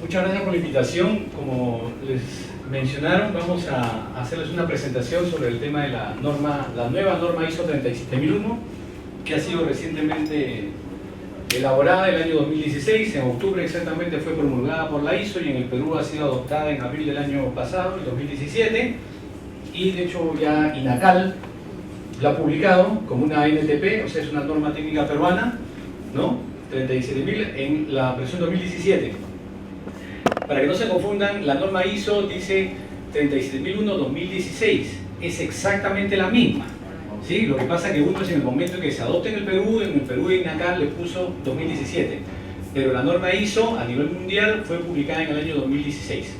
Muchas gracias por la invitación. Como les mencionaron, vamos a hacerles una presentación sobre el tema de la nueva norma ISO 37001, que ha sido recientemente elaborada el año 2016. En octubre exactamente fue promulgada por la ISO y en el Perú ha sido adoptada en abril del año pasado, el 2017, y de hecho ya INACAL la ha publicado como una NTP, o sea, es una norma técnica peruana, ¿no? 37.000 en la versión 2017. Para que no se confundan, la norma ISO dice 37.001-2016, es exactamente la misma, ¿sí? Lo que pasa es que uno es en el momento en que se adopta en el Perú INACAL le puso 2017, pero la norma ISO a nivel mundial fue publicada en el año 2016.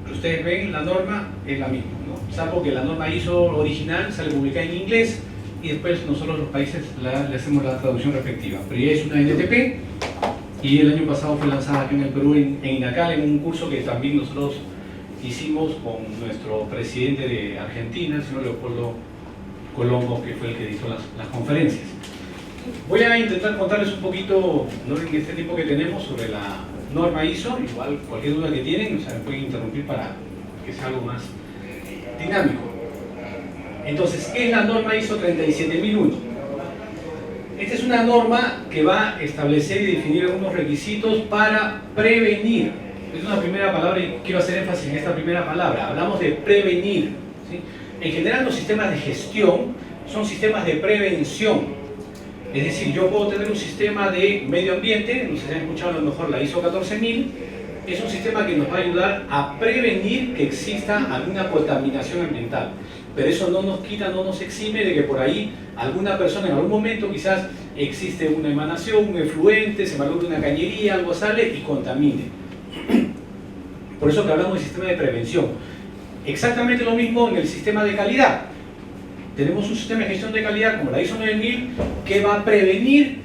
Pero ustedes ven, la norma es la misma, ¿no? Salvo que la norma ISO original sale publicada en inglés y después nosotros los países le hacemos la traducción respectiva. Pero ya es una NTP y el año pasado fue lanzada aquí en el Perú en INACAL, en un curso que también nosotros hicimos con nuestro presidente de Argentina, el señor Leopoldo Colombo, que fue el que dictó las conferencias. Voy a intentar contarles un poquito, ¿no?, en este tiempo que tenemos sobre la norma ISO. Igual cualquier duda que tienen, o sea, me pueden interrumpir para que sea algo más dinámico. Entonces, ¿qué es la norma ISO 37001? Esta es una norma que va a establecer y definir algunos requisitos para prevenir. Es una primera palabra y quiero hacer énfasis en esta primera palabra. Hablamos de prevenir, ¿sí? En general los sistemas de gestión son sistemas de prevención. Es decir, yo puedo tener un sistema de medio ambiente, no sé si han escuchado a lo mejor la ISO 14000, es un sistema que nos va a ayudar a prevenir que exista alguna contaminación ambiental. Pero eso no nos quita, no nos exime de que por ahí alguna persona en algún momento quizás existe una emanación, un efluente, se malogra una cañería, algo sale y contamine. Por eso que hablamos de sistema de prevención. Exactamente lo mismo en el sistema de calidad. Tenemos un sistema de gestión de calidad como la ISO 9000 que va a prevenir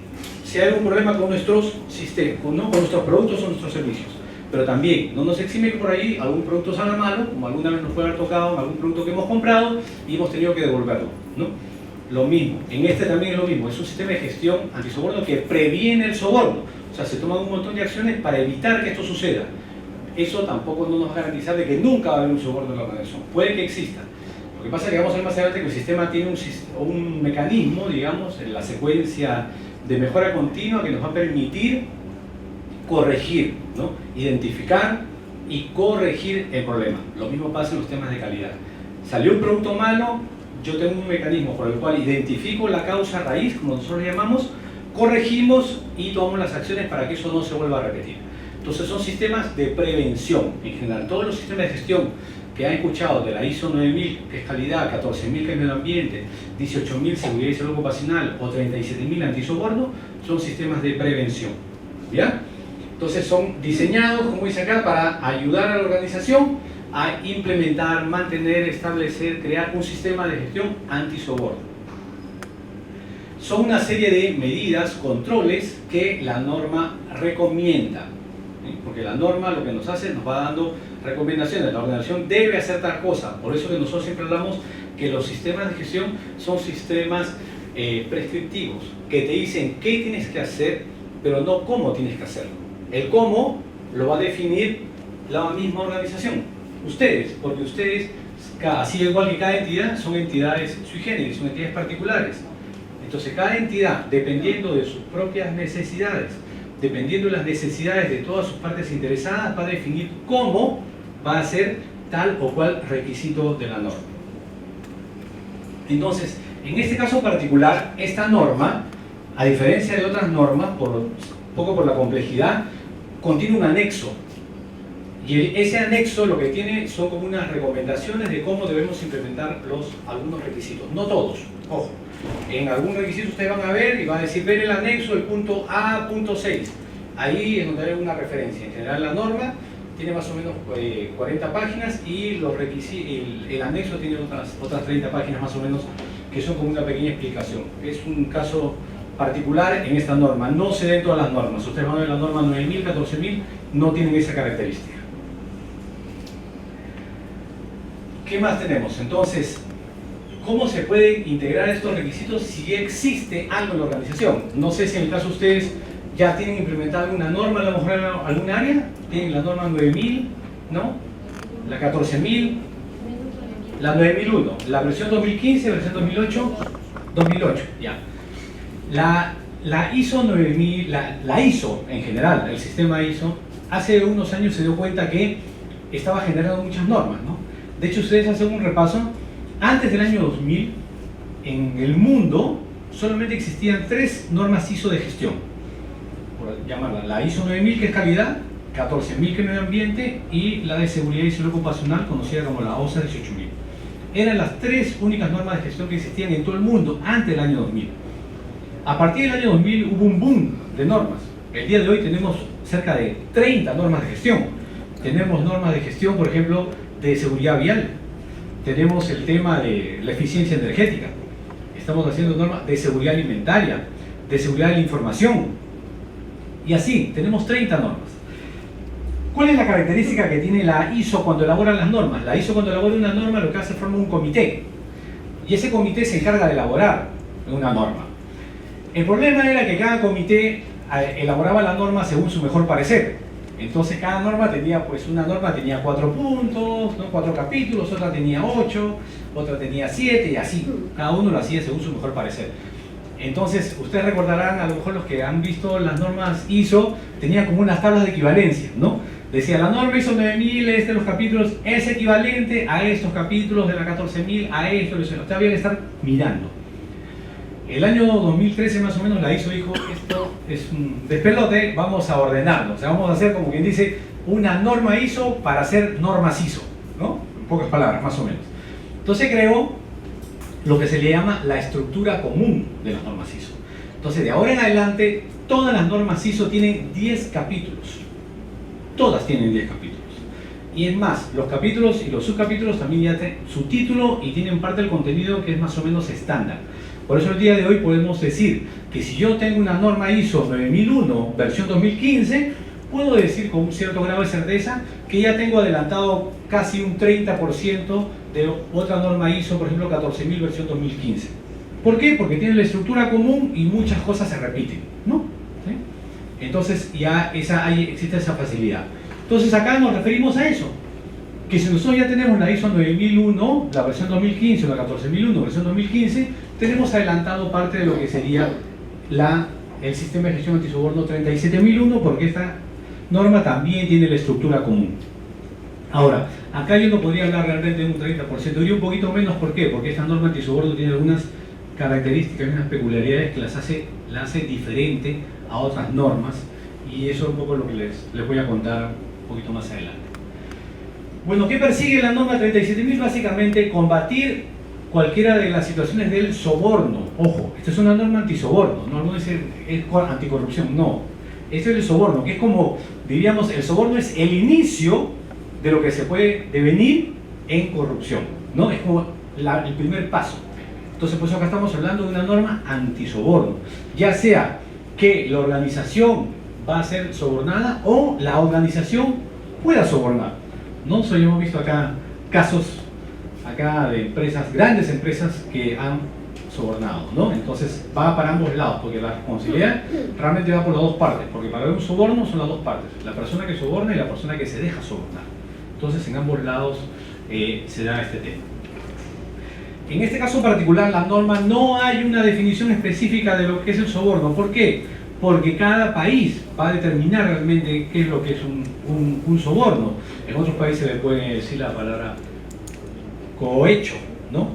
si hay algún problema con nuestros sistemas, con nuestros productos o nuestros servicios. Pero también no nos exime que por ahí algún producto salga malo, como alguna vez nos puede haber tocado en algún producto que hemos comprado y hemos tenido que devolverlo, ¿no? Lo mismo, en este también es lo mismo, es un sistema de gestión antisoborno que previene el soborno. O sea, se toman un montón de acciones para evitar que esto suceda. Eso tampoco no nos va a garantizar de que nunca va a haber un soborno en la organización. Puede que exista. Lo que pasa es que vamos a ver más adelante que el sistema tiene un mecanismo, digamos, en la secuencia de mejora continua que nos va a permitir corregir, ¿no? Identificar y corregir el problema. Lo mismo pasa en los temas de calidad. Salió un producto malo, yo tengo un mecanismo por el cual identifico la causa raíz, como nosotros le llamamos, corregimos y tomamos las acciones para que eso no se vuelva a repetir. Entonces son sistemas de prevención. En general, todos los sistemas de gestión que han escuchado de la ISO 9000, que es calidad, 14000 que es medio ambiente, 18000 seguridad y salud ocupacional o 37000 antisoborno, son sistemas de prevención. ¿Ya? Entonces son diseñados, como dice acá, para ayudar a la organización a implementar, mantener, establecer, crear un sistema de gestión antisoborno. Son una serie de medidas, controles que la norma recomienda, ¿sí? Porque la norma lo que nos hace, nos va dando recomendaciones. La organización debe hacer tal cosa. Por eso que nosotros siempre hablamos que los sistemas de gestión son sistemas prescriptivos, que te dicen qué tienes que hacer, pero no cómo tienes que hacerlo. El cómo lo va a definir la misma organización, ustedes, porque ustedes, así igual que cada entidad, son entidades sui generis, son entidades particulares. Entonces cada entidad, dependiendo de sus propias necesidades, dependiendo de las necesidades de todas sus partes interesadas, va a definir cómo va a ser tal o cual requisito de la norma. Entonces, en este caso particular, esta norma, a diferencia de otras normas, un poco por la complejidad, contiene un anexo. Y ese anexo lo que tiene son como unas recomendaciones de cómo debemos implementar algunos requisitos. No todos, ojo. En algún requisito ustedes van a ver y va a decir, ver el anexo, el punto A, punto 6. Ahí es donde hay una referencia. En general la norma tiene más o menos 40 páginas y el anexo tiene otras 30 páginas más o menos, que son como una pequeña explicación. Es un caso particular en esta norma, no se den todas las normas. Ustedes van a ver la norma 9000, 14000, no tienen esa característica. ¿Qué más tenemos? Entonces, ¿cómo se pueden integrar estos requisitos si existe algo en la organización? No sé si en el caso de ustedes ¿Ya tienen implementada alguna norma a lo mejor en algún área? ¿Tienen la norma 9000? ¿No? ¿La 14000? La 9001, la versión 2015, versión 2008, 2008, ya. La ISO 9000, la ISO en general, el sistema ISO, hace unos años se dio cuenta que estaba generando muchas normas, ¿no? De hecho, ustedes hacen un repaso, antes del año 2000, en el mundo solamente existían 3 normas ISO de gestión, por llamarla, la ISO 9000 que es calidad, 14000 que es medio ambiente y la de seguridad y salud ocupacional conocida como la OSA 18000. Eran las 3 únicas normas de gestión que existían en todo el mundo antes del año 2000. A partir del año 2000 hubo un boom de normas. El día de hoy tenemos cerca de 30 normas de gestión. Tenemos normas de gestión, por ejemplo, de seguridad vial. Tenemos el tema de la eficiencia energética. Estamos haciendo normas de seguridad alimentaria, de seguridad de la información. Y así, tenemos 30 normas. ¿Cuál es la característica que tiene la ISO cuando elabora las normas? La ISO cuando elabora una norma lo que hace es formar un comité. Y ese comité se encarga de elaborar una norma. El problema era que cada comité elaboraba la norma según su mejor parecer. Entonces cada norma tenía, pues una norma tenía 4 puntos, ¿no? 4 capítulos, otra tenía 8, otra tenía 7 y así. Cada uno lo hacía según su mejor parecer. Entonces, ustedes recordarán, a lo mejor los que han visto las normas ISO, tenían como unas tablas de equivalencia, ¿no? Decía, la norma ISO 9000, de los capítulos, es equivalente a estos capítulos de la 14000, a esto, ustedes habían que estar mirando. El año 2013 más o menos la ISO dijo, esto es un despelote, vamos a ordenarlo. O sea, vamos a hacer como quien dice, una norma ISO para hacer normas ISO, ¿no? En pocas palabras, más o menos. Entonces creó lo que se le llama la estructura común de las normas ISO. Entonces, de ahora en adelante, todas las normas ISO tienen 10 capítulos. Todas tienen 10 capítulos. Y es más, los capítulos y los subcapítulos también ya tienen su título y tienen parte del contenido que es más o menos estándar. Por eso el día de hoy podemos decir que si yo tengo una norma ISO 9001, versión 2015, puedo decir con un cierto grado de certeza que ya tengo adelantado casi un 30% de otra norma ISO, por ejemplo 14000 versión 2015. ¿Por qué? Porque tiene la estructura común y muchas cosas se repiten, ¿no? ¿Sí? Entonces ya existe esa facilidad. Entonces acá nos referimos a eso, que si nosotros ya tenemos la ISO 9001, la versión 2015 o la 14001, versión 2015, tenemos adelantado parte de lo que sería el sistema de gestión antisoborno 37001, porque esta norma también tiene la estructura común. Ahora, acá yo no podría hablar realmente de un 30%, diría un poquito menos. ¿Por qué? Porque esta norma antisoborno tiene algunas características y unas peculiaridades que la hace diferente a otras normas, y eso es un poco lo que les voy a contar un poquito más adelante. Bueno, ¿qué persigue la norma 37000? Básicamente combatir cualquiera de las situaciones del soborno. Ojo, esta es una norma antisoborno, no algunos dicen es anticorrupción, no. Este es el soborno, que es como, diríamos, el soborno es el inicio de lo que se puede devenir en corrupción, ¿no? Es como el primer paso. Entonces, pues acá estamos hablando de una norma antisoborno, ya sea que la organización va a ser sobornada o la organización pueda sobornar, ¿no? So, hemos visto acá casos de empresas, grandes empresas que han sobornado, ¿no? Entonces va para ambos lados, porque la responsabilidad realmente va por las dos partes, porque para un soborno son las dos partes, la persona que soborna y la persona que se deja sobornar. Entonces en ambos lados se da este tema. En este caso particular, la norma no hay una definición específica de lo que es el soborno. ¿Por qué? Porque cada país va a determinar realmente qué es lo que es un soborno. En otros países le pueden decir la palabra cohecho, ¿no?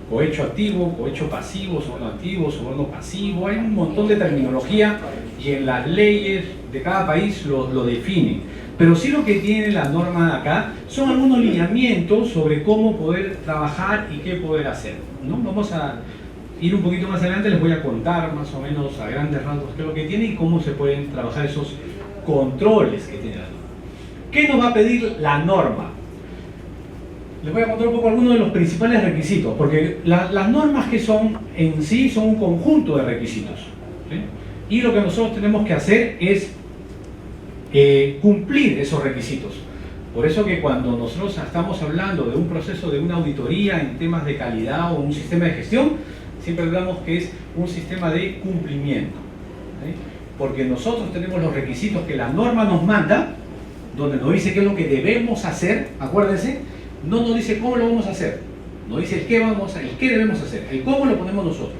Cohecho activo, cohecho pasivo, soborno pasivo. Hay un montón de terminología y en las leyes de cada país lo definen. Pero sí lo que tiene la norma acá son algunos lineamientos sobre cómo poder trabajar y qué poder hacer, ¿no? Vamos a ir un poquito más adelante, les voy a contar más o menos a grandes rasgos qué es lo que tiene y cómo se pueden trabajar esos controles que tiene la norma. ¿Qué nos va a pedir la norma? Les voy a contar un poco algunos de los principales requisitos, porque las normas que son en sí son un conjunto de requisitos, ¿sí? Y lo que nosotros tenemos que hacer es cumplir esos requisitos. Por eso que cuando nosotros estamos hablando de un proceso de una auditoría en temas de calidad o un sistema de gestión, siempre hablamos que es un sistema de cumplimiento, ¿sí? porque nosotros tenemos los requisitos que la norma nos manda, donde nos dice qué es lo que debemos hacer, acuérdense, no nos dice cómo lo vamos a hacer, nos dice el qué debemos hacer, el cómo lo ponemos nosotros.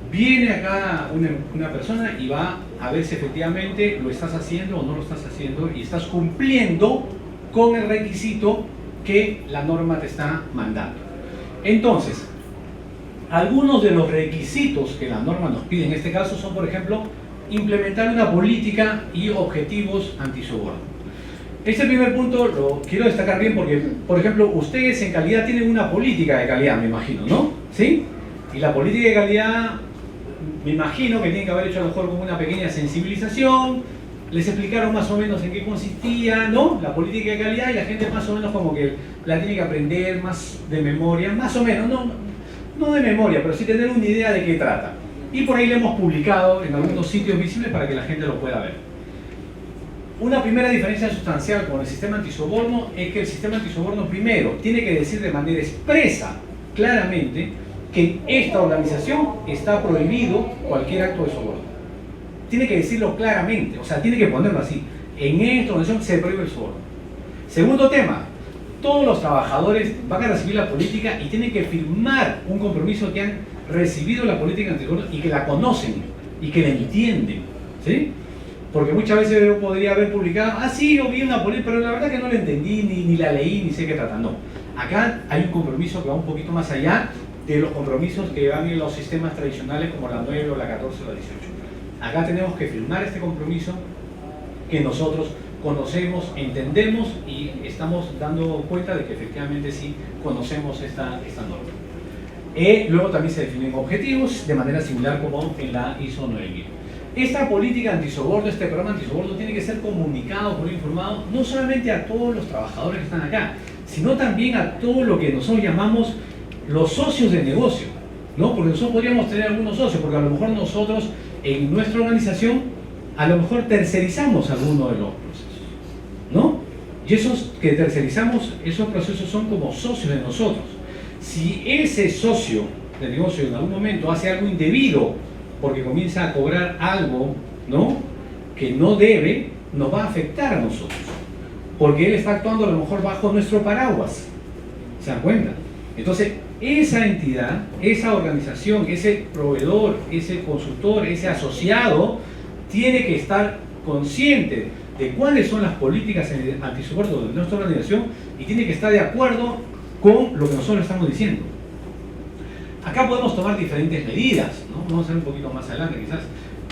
Viene acá una persona y va a ver si efectivamente lo estás haciendo o no lo estás haciendo y estás cumpliendo con el requisito que la norma te está mandando. Entonces, algunos de los requisitos que la norma nos pide en este caso son, por ejemplo, implementar una política y objetivos antisoborno. Este primer punto lo quiero destacar bien porque, por ejemplo, ustedes en calidad tienen una política de calidad, me imagino, ¿no? ¿Sí? Y la política de calidad, me imagino que tienen que haber hecho a lo mejor como una pequeña sensibilización, les explicaron más o menos en qué consistía, ¿no? La política de calidad, y la gente más o menos como que la tiene que aprender más de memoria, más o menos, no de memoria, pero sí tener una idea de qué trata. Y por ahí lo hemos publicado en algunos sitios visibles para que la gente lo pueda ver. Una primera diferencia sustancial con el sistema antisoborno es que el sistema antisoborno primero tiene que decir de manera expresa, claramente, que en esta organización está prohibido cualquier acto de soborno. Tiene que decirlo claramente, o sea, tiene que ponerlo así. En esta organización se prohíbe el soborno. Segundo tema, todos los trabajadores van a recibir la política y tienen que firmar un compromiso que han recibido la política antisoborno y que la conocen y que la entienden, ¿sí? Porque muchas veces yo podría haber publicado, sí, yo vi una política, pero la verdad que no la entendí, ni la leí, ni sé qué trata. No. Acá hay un compromiso que va un poquito más allá de los compromisos que van en los sistemas tradicionales como la 9 o la 14 o la 18. Acá tenemos que firmar este compromiso que nosotros conocemos, entendemos y estamos dando cuenta de que efectivamente sí conocemos esta norma. Luego también se definen objetivos de manera similar como en la ISO 9000. Esta política antisoborno, este programa antisoborno tiene que ser comunicado, informado, no solamente a todos los trabajadores que están acá, sino también a todo lo que nosotros llamamos los socios de negocio, ¿no? Porque nosotros podríamos tener algunos socios, porque a lo mejor nosotros en nuestra organización a lo mejor tercerizamos alguno de los procesos, ¿no? Y esos que tercerizamos, esos procesos son como socios de nosotros. Si ese socio de negocio en algún momento hace algo indebido, porque comienza a cobrar algo, ¿no?, que no debe, nos va a afectar a nosotros, porque él está actuando a lo mejor bajo nuestro paraguas. ¿Se dan cuenta? Entonces, esa entidad, esa organización, ese proveedor, ese consultor, ese asociado, tiene que estar consciente de cuáles son las políticas antisoborno de nuestra organización y tiene que estar de acuerdo con lo que nosotros estamos diciendo. Acá podemos tomar diferentes medidas, ¿no? Vamos a ver un poquito más adelante quizás,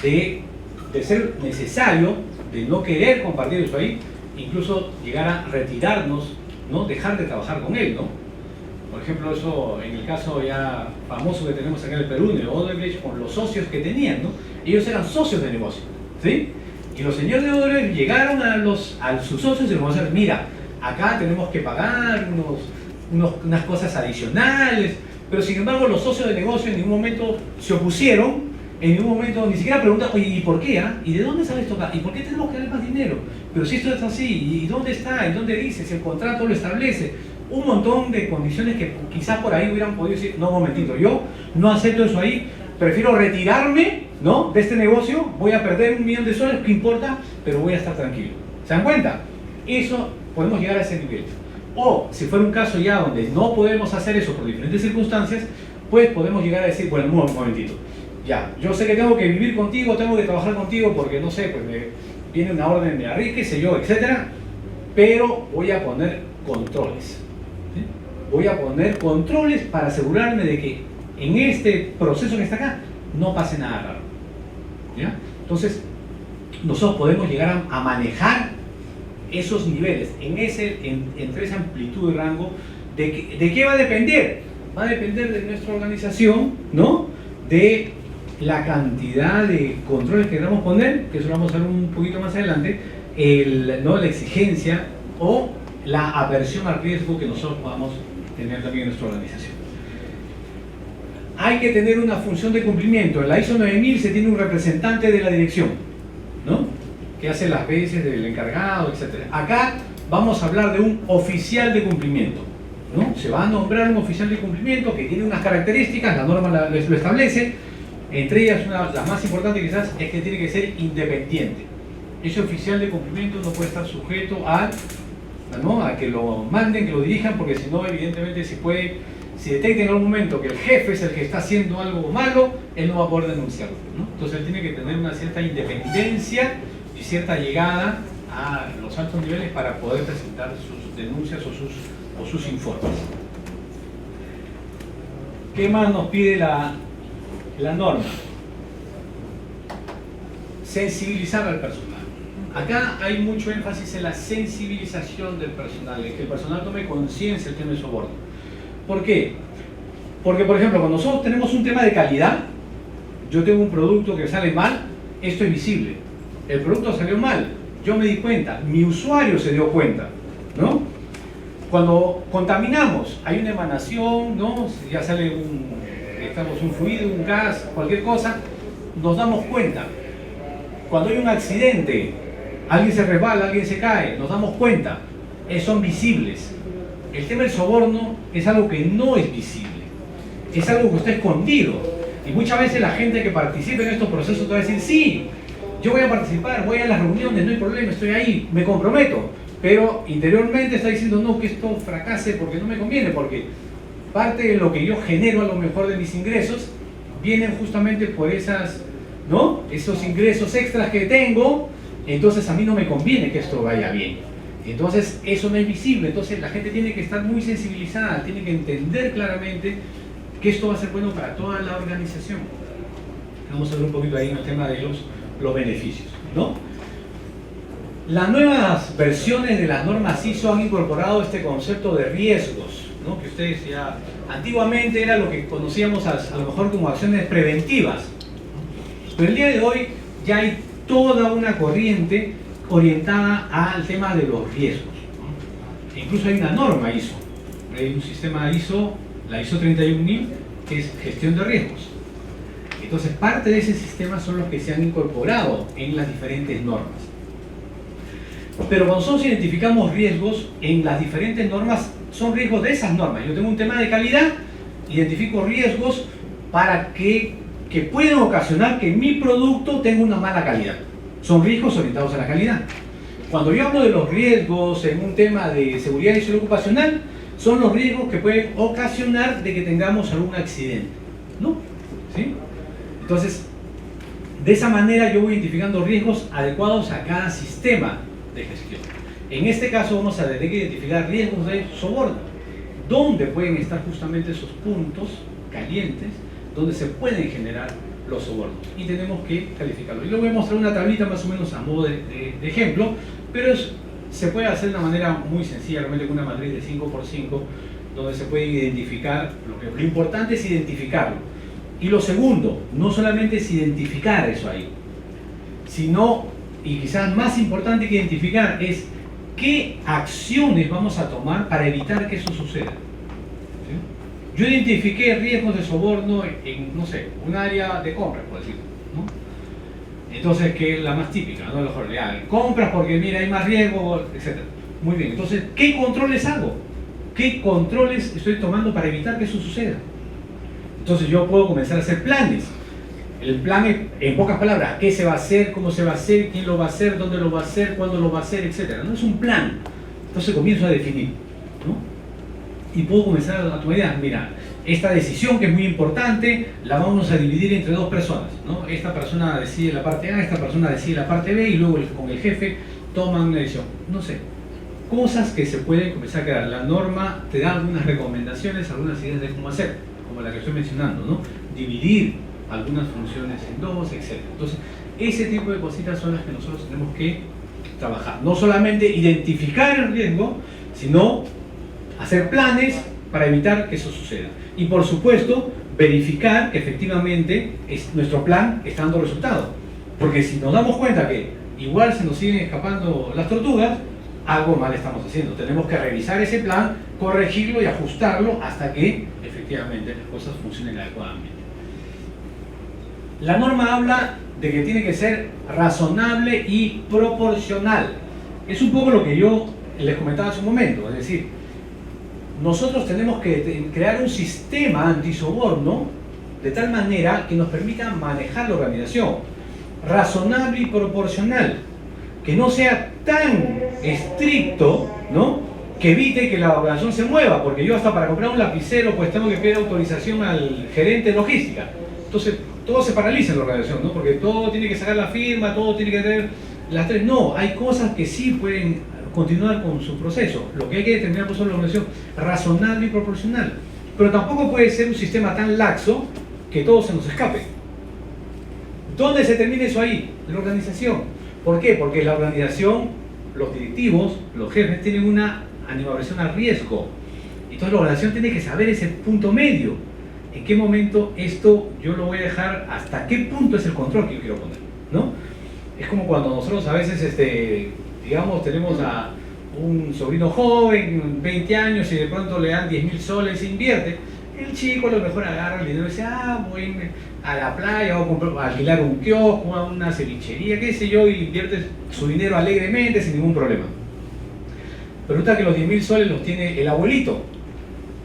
de ser necesario, de no querer compartir eso ahí, incluso llegar a retirarnos, ¿no? Dejar de trabajar con él, ¿no? Por ejemplo, eso en el caso ya famoso que tenemos acá en el Perú, de Odebrecht, con los socios que tenían, ¿no? Ellos eran socios de negocio, ¿sí? Y los señores de Odebrecht llegaron a sus socios y les dijeron, mira, acá tenemos que pagar unas cosas adicionales. Pero sin embargo los socios de negocio en ningún momento se opusieron, en ningún momento ni siquiera preguntaron, oye, ¿y por qué? ¿Y de dónde sale esto acá? ¿Y por qué tenemos que darle más dinero? Pero si esto es así, ¿y dónde está? ¿Y dónde dice? Si el contrato lo establece. Un montón de condiciones que quizás por ahí hubieran podido decir, no, un momentito, yo no acepto eso ahí, prefiero retirarme, ¿no?, de este negocio, voy a perder $1.000.000, ¿qué importa? Pero voy a estar tranquilo. ¿Se dan cuenta? Eso, podemos llegar a ese nivel. O, si fuera un caso ya donde no podemos hacer eso por diferentes circunstancias, pues podemos llegar a decir, bueno, un momentito, ya, yo sé que tengo que vivir contigo, tengo que trabajar contigo porque, no sé, pues me viene una orden de arriba, qué sé yo, etcétera, pero voy a poner controles. ¿Sí? Voy a poner controles para asegurarme de que en este proceso que está acá no pase nada raro. ¿Ya? Entonces, nosotros podemos llegar a manejar esos niveles, entre esa amplitud y rango. ¿De qué va a depender? Va a depender de nuestra organización, ¿no? De la cantidad de controles que queramos poner, que eso lo vamos a ver un poquito más adelante, ¿no?, la exigencia o la aversión al riesgo que nosotros podamos tener también en nuestra organización. Hay que tener una función de cumplimiento. En la ISO 9000 se tiene un representante de la dirección, ¿no?, que hace las veces del encargado, etc. Acá vamos a hablar de un oficial de cumplimiento, ¿no? Se va a nombrar un oficial de cumplimiento que tiene unas características, la norma lo establece. Entre ellas, la más importante quizás, es que tiene que ser independiente. Ese oficial de cumplimiento no puede estar sujeto a que lo manden, que lo dirijan, porque si no, evidentemente, si detecta en algún momento que el jefe es el que está haciendo algo malo, él no va a poder denunciarlo, ¿no? Entonces él tiene que tener una cierta independencia y cierta llegada a los altos niveles para poder presentar sus denuncias o sus informes. ¿Qué más nos pide la norma? Sensibilizar al personal. Acá hay mucho énfasis en la sensibilización del personal, en que el personal tome conciencia del tema del soborno. ¿Por qué? Porque, por ejemplo, cuando nosotros tenemos un tema de calidad, yo tengo un producto que sale mal, esto es visible. El producto salió mal, yo me di cuenta, mi usuario se dio cuenta, ¿no? Cuando contaminamos, hay una emanación, ¿no? Ya sale un fluido, un gas, cualquier cosa, nos damos cuenta. Cuando hay un accidente, alguien se resbala, alguien se cae, nos damos cuenta, son visibles. El tema del soborno es algo que no es visible, es algo que está escondido. Y muchas veces la gente que participa en estos procesos te va a decir, sí, yo voy a participar, voy a las reuniones, no hay problema, estoy ahí, me comprometo. Pero interiormente está diciendo, no, que esto fracase porque no me conviene, porque parte de lo que yo genero a lo mejor de mis ingresos vienen justamente por esos ingresos extras que tengo, entonces a mí no me conviene que esto vaya bien. Entonces eso no es visible, entonces la gente tiene que estar muy sensibilizada, tiene que entender claramente que esto va a ser bueno para toda la organización. Vamos a ver un poquito ahí en el tema de los beneficios, ¿no? Las nuevas versiones de las normas ISO han incorporado este concepto de riesgos, ¿no? Que ustedes ya antiguamente era lo que conocíamos a lo mejor como acciones preventivas, pero el día de hoy ya hay toda una corriente orientada al tema de los riesgos, ¿no? E incluso hay una norma ISO, hay un sistema ISO, la ISO 31000, que es gestión de riesgos. Entonces parte de ese sistema son los que se han incorporado en las diferentes normas. Pero cuando nosotros identificamos riesgos en las diferentes normas, son riesgos de esas normas. Yo tengo un tema de calidad, identifico riesgos para que pueden ocasionar que mi producto tenga una mala calidad. Son riesgos orientados a la calidad. Cuando yo hablo de los riesgos en un tema de seguridad y salud ocupacional, son los riesgos que pueden ocasionar de que tengamos algún accidente, ¿no? ¿Sí? Entonces, de esa manera yo voy identificando riesgos adecuados a cada sistema de gestión. En este caso vamos a tener que identificar riesgos de soborno, donde pueden estar justamente esos puntos calientes donde se pueden generar los sobornos y tenemos que calificarlo. Y luego voy a mostrar una tablita más o menos a modo de ejemplo, pero se puede hacer de una manera muy sencilla, realmente con una matriz de 5x5, donde se puede identificar, lo importante es identificarlo. Y lo segundo, no solamente es identificar eso ahí, sino, y quizás más importante que identificar, es qué acciones vamos a tomar para evitar que eso suceda. ¿Sí? Yo identifiqué riesgos de soborno en, no sé, un área de compras, por decirlo, ¿no? Entonces, que es la más típica, ¿no? Compras porque, mira, hay más riesgo, etc. Muy bien, entonces, ¿qué controles hago? ¿Qué controles estoy tomando para evitar que eso suceda? Entonces yo puedo comenzar a hacer planes. El plan es, en pocas palabras, qué se va a hacer, cómo se va a hacer, quién lo va a hacer, dónde lo va a hacer, cuándo lo va a hacer, etc. No es un plan. Entonces comienzo a definir, ¿no? Y puedo comenzar a tomar ideas. Mira, esta decisión que es muy importante, la vamos a dividir entre dos personas, ¿no? Esta persona decide la parte A, esta persona decide la parte B y luego con el jefe toman una decisión. No sé. Cosas que se pueden comenzar a crear. La norma te da algunas recomendaciones, algunas ideas de cómo hacer, como la que estoy mencionando, ¿no? Dividir algunas funciones en dos, etc. Entonces, ese tipo de cositas son las que nosotros tenemos que trabajar. No solamente identificar el riesgo, sino hacer planes para evitar que eso suceda. Y por supuesto, verificar que efectivamente nuestro plan está dando resultado. Porque si nos damos cuenta que igual se nos siguen escapando las tortugas, algo mal estamos haciendo. Tenemos que revisar ese plan, corregirlo y ajustarlo hasta que efectivamente las cosas funcionen adecuadamente. La norma habla de que tiene que ser razonable y proporcional. Es un poco lo que yo les comentaba hace un momento, es decir, nosotros tenemos que crear un sistema antisoborno, de tal manera que nos permita manejar la organización, razonable y proporcional, que no sea tan estricto, ¿no?, que evite que la organización se mueva, porque yo hasta para comprar un lapicero pues tengo que pedir autorización al gerente de logística. Entonces todo se paraliza en la organización, ¿no?, porque todo tiene que sacar la firma, todo tiene que tener las tres. No, hay cosas que sí pueden continuar con su proceso. Lo que hay que determinar por eso es la organización razonable y proporcional, pero tampoco puede ser un sistema tan laxo que todo se nos escape. ¿Dónde se termina eso ahí? La organización. ¿Por qué? Porque la organización, los directivos, los jefes tienen una animación al riesgo. Entonces la organización tiene que saber ese punto medio. ¿En qué momento esto yo lo voy a dejar? ¿Hasta qué punto es el control que yo quiero poner? ¿No? Es como cuando nosotros a veces, digamos, tenemos a un sobrino joven, 20 años, y de pronto le dan 10.000 soles e invierte. El chico a lo mejor agarra el dinero y dice, voy a la playa, voy a alquilar un kiosco, una cevichería, qué sé yo, y invierte su dinero alegremente, sin ningún problema. Pero resulta que los 10.000 soles los tiene el abuelito.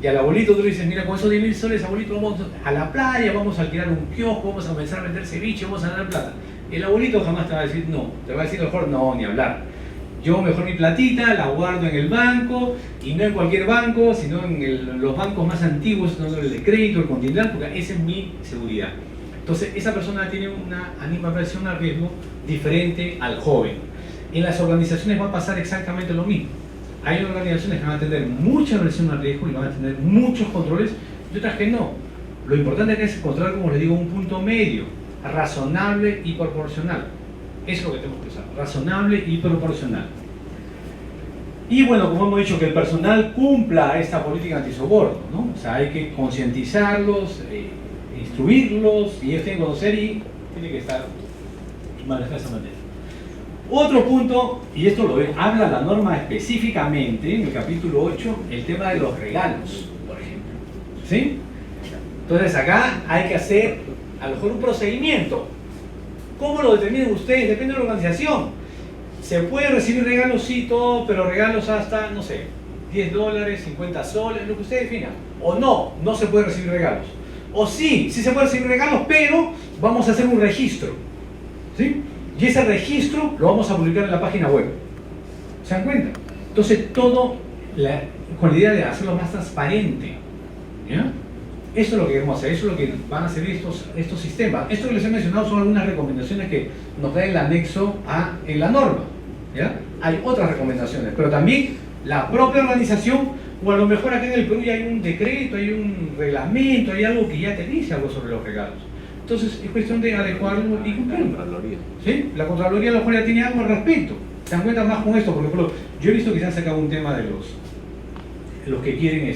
Y al abuelito tú le dices, mira, con esos 10.000 soles, abuelito, vamos a la playa, vamos a alquilar un kiosco, vamos a comenzar a vender ceviche, vamos a ganar plata. El abuelito jamás te va a decir no, te va a decir mejor no, ni hablar. Yo mejor mi platita la guardo en el banco, y no en cualquier banco, sino en los bancos más antiguos, no el de crédito, el continental, porque esa es mi seguridad. Entonces esa persona tiene una animación al riesgo diferente al joven. En las organizaciones va a pasar exactamente lo mismo. Hay organizaciones que van a tener mucha aversión al riesgo y van a tener muchos controles, y otras que no. Lo importante es encontrar, como les digo, un punto medio, razonable y proporcional. Eso es lo que tenemos que usar, razonable y proporcional. Y bueno, como hemos dicho, que el personal cumpla esta política antisoborno, ¿no? O sea, hay que concientizarlos, instruirlos, y ellos tienen que conocer y tienen que estar manejados de esa manera. Otro punto, y esto lo habla la norma específicamente en el capítulo 8, el tema de los regalos, por ejemplo. ¿Sí? Entonces acá hay que hacer a lo mejor un procedimiento. ¿Cómo lo determinan ustedes? Depende de la organización. Se puede recibir regalos, sí, todo, pero regalos hasta, no sé, $10, 50 soles, lo que ustedes definan. O no, no se puede recibir regalos. O sí, sí se puede recibir regalos, pero vamos a hacer un registro. ¿Sí? Y ese registro lo vamos a publicar en la página web. ¿Se dan cuenta? Entonces todo con la idea de hacerlo más transparente. ¿Ya? Eso es lo que queremos hacer, eso es lo que van a hacer estos sistemas. Esto que les he mencionado son algunas recomendaciones que nos da el anexo en la norma. ¿Ya? Hay otras recomendaciones, pero también la propia organización, o a lo mejor acá en el Perú ya hay un decreto, hay un reglamento, hay algo que ya te dice algo sobre los regalos. Entonces es cuestión de adecuarlo y cumplirlo. ¿Sí? La Contraloría a lo mejor ya tiene algo al respecto. Se dan cuenta más con esto, porque por ejemplo, yo he visto que se han sacado un tema de los que quieren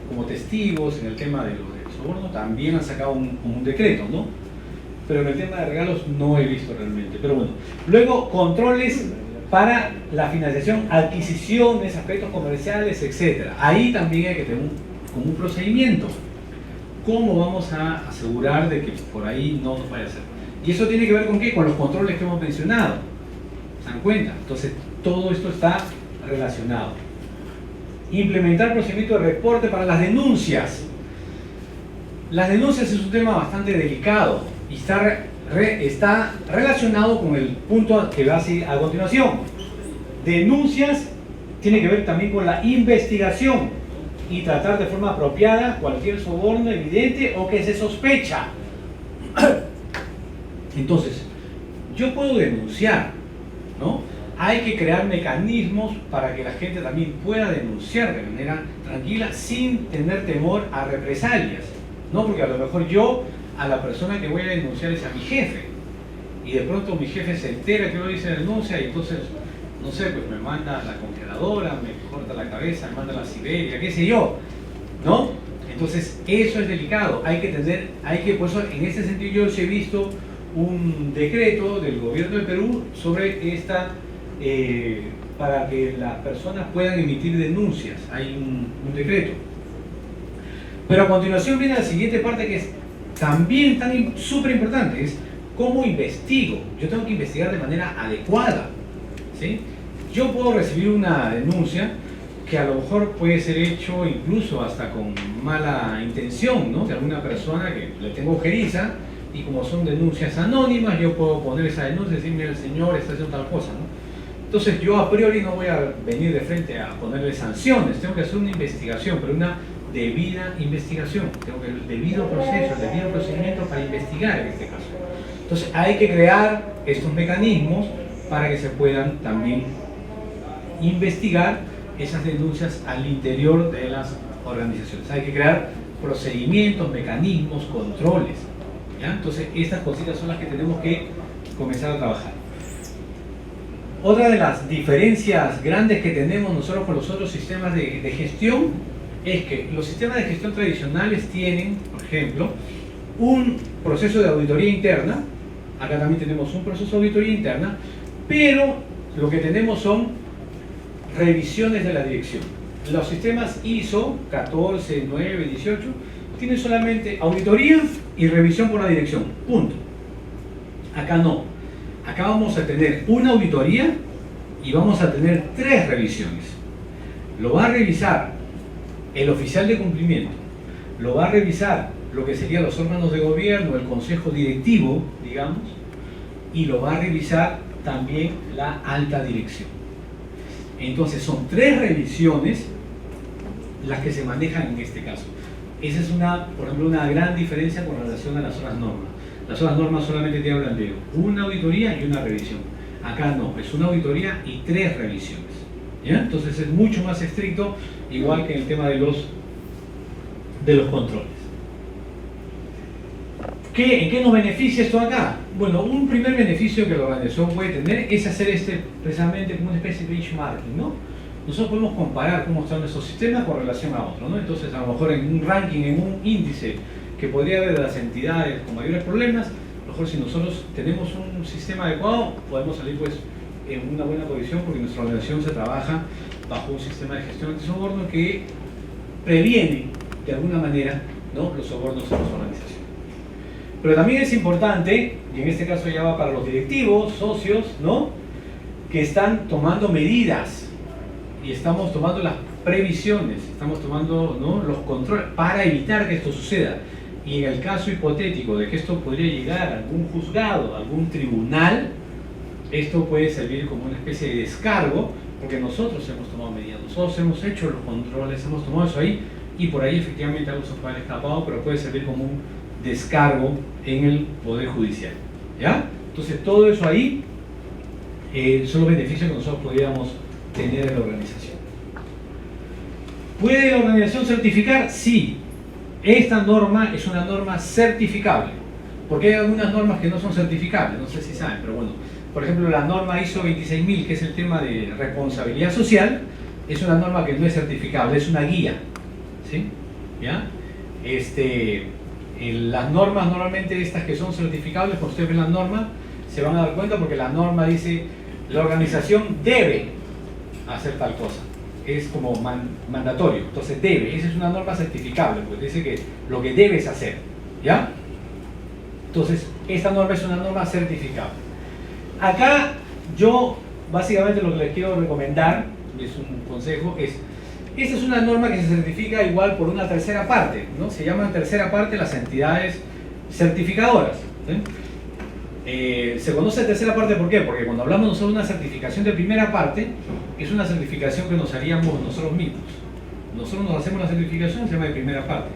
como testigos en el tema de los del soborno, también han sacado un decreto, ¿no? Pero en el tema de regalos no he visto realmente. Pero bueno, luego controles para la financiación, adquisiciones, aspectos comerciales, etc. Ahí también hay que tener un procedimiento. ¿Cómo vamos a asegurar de que por ahí no nos vaya a hacer? Y eso tiene que ver con ¿qué? Con los controles que hemos mencionado. ¿Se dan cuenta? Entonces todo esto está relacionado. Implementar procedimiento de reporte para las denuncias. Las denuncias es un tema bastante delicado y está relacionado con el punto que va a seguir a continuación. Denuncias tiene que ver también con la investigación y tratar de forma apropiada cualquier soborno evidente o que se sospecha. Entonces, yo puedo denunciar, ¿no? Hay que crear mecanismos para que la gente también pueda denunciar de manera tranquila sin tener temor a represalias, ¿no? Porque a lo mejor yo a la persona que voy a denunciar es a mi jefe y de pronto mi jefe se entera que yo hice denuncia y entonces, no sé, pues me manda a la congeladora, me corta la cabeza, me manda a la Siberia, qué sé yo, ¿no? Entonces eso es delicado, por eso en ese sentido yo sí he visto un decreto del gobierno de Perú sobre para que las personas puedan emitir denuncias, hay un decreto. Pero a continuación viene la siguiente parte que es también súper importante, es cómo investigo. Yo tengo que investigar de manera adecuada, ¿sí? Yo puedo recibir una denuncia que a lo mejor puede ser hecho incluso hasta con mala intención, ¿no? De alguna persona que le tengo ojeriza, y como son denuncias anónimas, yo puedo poner esa denuncia y decir, mira, el señor está haciendo tal cosa, ¿no? Entonces yo a priori no voy a venir de frente a ponerle sanciones, tengo que hacer una investigación, pero una debida investigación, tengo que el debido proceso, el debido procedimiento para investigar en este caso. Entonces hay que crear estos mecanismos para que se puedan también investigar esas denuncias al interior de las organizaciones. Hay que crear procedimientos, mecanismos, controles, ¿ya? Entonces estas cositas son las que tenemos que comenzar a trabajar. Otra de las diferencias grandes que tenemos nosotros con los otros sistemas de gestión es que los sistemas de gestión tradicionales tienen, por ejemplo, un proceso de auditoría interna. Acá también tenemos un proceso de auditoría interna, pero lo que tenemos son revisiones de la dirección. Los sistemas ISO 14, 9, 18 tienen solamente auditoría y revisión por la dirección, punto. Acá no. Acá vamos a tener una auditoría y vamos a tener 3 revisiones. Lo va a revisar el oficial de cumplimiento, lo va a revisar lo que serían los órganos de gobierno, el consejo directivo, digamos, y lo va a revisar también la alta dirección. Entonces son 3 revisiones las que se manejan en este caso. Esa es por ejemplo, una gran diferencia con relación a las otras normas. Las otras normas solamente te hablan de una auditoría y una revisión. Acá no, es una auditoría y 3 revisiones, ¿ya? Entonces es mucho más estricto, igual que en el tema de los controles. ¿En qué nos beneficia esto acá? Bueno, un primer beneficio que la organización puede tener es hacer precisamente como una especie de benchmarking, ¿no? Nosotros podemos comparar cómo están esos sistemas con relación a otros, ¿no? Entonces, a lo mejor en un ranking, en un índice que podría haber de las entidades con mayores problemas, a lo mejor si nosotros tenemos un sistema adecuado, podemos salir pues en una buena posición, porque nuestra organización se trabaja bajo un sistema de gestión de soborno que previene de alguna manera, ¿no?, los sobornos en nuestra organización. Pero también es importante, y en este caso ya va para los directivos, socios, ¿no?, que están tomando medidas y estamos tomando las previsiones, estamos tomando, ¿no?, los controles para evitar que esto suceda. Y en el caso hipotético de que esto podría llegar a algún juzgado, a algún tribunal, esto puede servir como una especie de descargo, porque nosotros hemos tomado medidas, nosotros hemos hecho los controles, hemos tomado eso ahí, y por ahí efectivamente algo se puede haber escapado, pero puede servir como un descargo en el Poder Judicial, ¿ya? Entonces todo eso ahí son los beneficios que nosotros podríamos tener en la organización. ¿Puede la organización certificar? Sí. Esta norma es una norma certificable, porque hay algunas normas que no son certificables, no sé si saben, pero bueno, por ejemplo la norma ISO 26000, que es el tema de responsabilidad social, es una norma que no es certificable, es una guía, ¿sí? ¿Ya? Las normas normalmente estas que son certificables, cuando ustedes ven la norma, se van a dar cuenta porque la norma dice la organización debe hacer tal cosa. Es como mandatorio, entonces debe, esa es una norma certificable, porque dice que lo que debes hacer, ¿ya? Entonces, esta norma es una norma certificable. Acá, yo, básicamente lo que les quiero recomendar, es un consejo, esta es una norma que se certifica igual por una tercera parte, ¿no? Se llaman tercera parte las entidades certificadoras, ¿sí? Se conoce tercera parte, ¿por qué? Porque cuando hablamos nosotros de una certificación de primera parte, es una certificación que nos haríamos nosotros mismos. Nosotros nos hacemos la certificación, se llama de primera parte.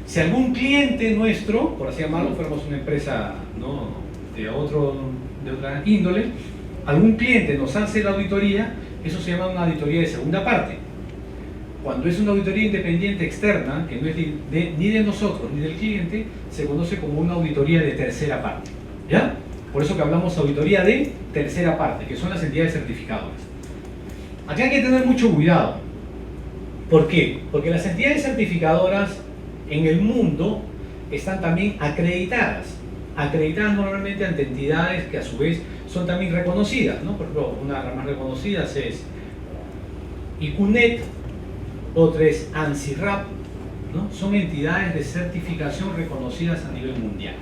Si algún cliente nuestro, por así llamarlo, fuéramos una empresa, ¿no?, de otra índole, algún cliente nos hace la auditoría, eso se llama una auditoría de segunda parte. Cuando es una auditoría independiente externa, que no es ni de nosotros ni del cliente, se conoce como una auditoría de tercera parte, ¿ya? Por eso que hablamos de auditoría de tercera parte, que son las entidades certificadoras. Aquí hay que tener mucho cuidado. ¿Por qué? Porque las entidades certificadoras en el mundo están también acreditadas. Acreditadas normalmente ante entidades que a su vez son también reconocidas, ¿no? Por ejemplo, una de las más reconocidas es ICUNET, otra es ANSIRAP, ¿no? Son entidades de certificación reconocidas a nivel mundial.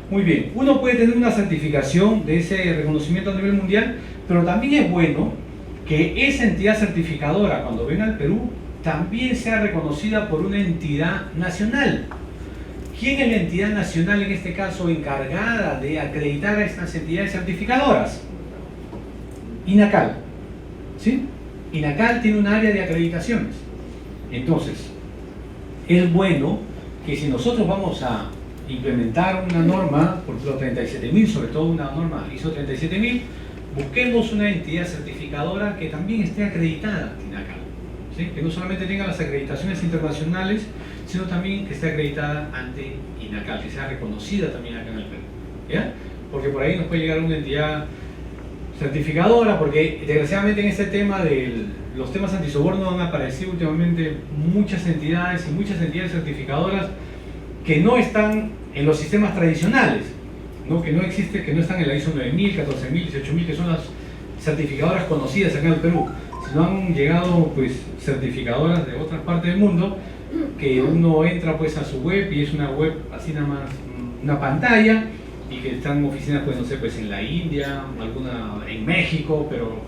Muy bien, uno puede tener una certificación de ese reconocimiento a nivel mundial, pero también es bueno que esa entidad certificadora, cuando venga al Perú, también sea reconocida por una entidad nacional. ¿Quién es la entidad nacional en este caso encargada de acreditar a estas entidades certificadoras? INACAL. ¿Sí? INACAL tiene un área de acreditaciones. Entonces, es bueno que si nosotros vamos a implementar una norma, por ejemplo 37.000, sobre todo una norma ISO 37.000, busquemos una entidad certificadora que también esté acreditada en INACAL. ¿Sí? Que no solamente tenga las acreditaciones internacionales, sino también que esté acreditada ante INACAL, que sea reconocida también acá en el Perú. ¿Ya? Porque por ahí nos puede llegar una entidad certificadora, porque desgraciadamente en este tema de los temas antisoborno han aparecido últimamente muchas entidades y muchas entidades certificadoras que no están en los sistemas tradicionales, ¿no? Que no existe, que no están en la ISO 9000, 14000, 18000, que son las certificadoras conocidas acá en el Perú, sino han llegado pues certificadoras de otras partes del mundo, que uno entra pues a su web y es una web así nada más, una pantalla, y que están oficinas pues no sé, pues en la India, alguna en México, pero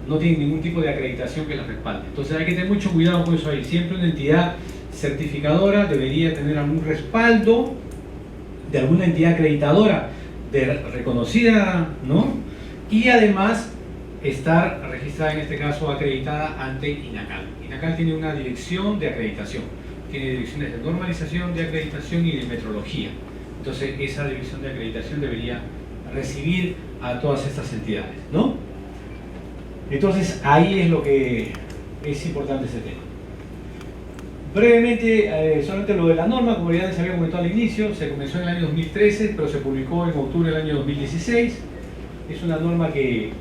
no tienen ningún tipo de acreditación que las respalde. Entonces hay que tener mucho cuidado con eso ahí. Siempre una entidad certificadora debería tener algún respaldo de alguna entidad acreditadora reconocida, ¿no? Y además estar registrada, en este caso acreditada ante INACAL. INACAL tiene una dirección de acreditación, tiene direcciones de normalización, de acreditación y de metrología. Entonces esa división de acreditación debería recibir a todas estas entidades, ¿no? Entonces ahí es lo que es importante ese tema. Brevemente, solamente lo de la norma, como ya les había comentado al inicio, se comenzó en el año 2013, pero se publicó en octubre del año 2016. Es una norma que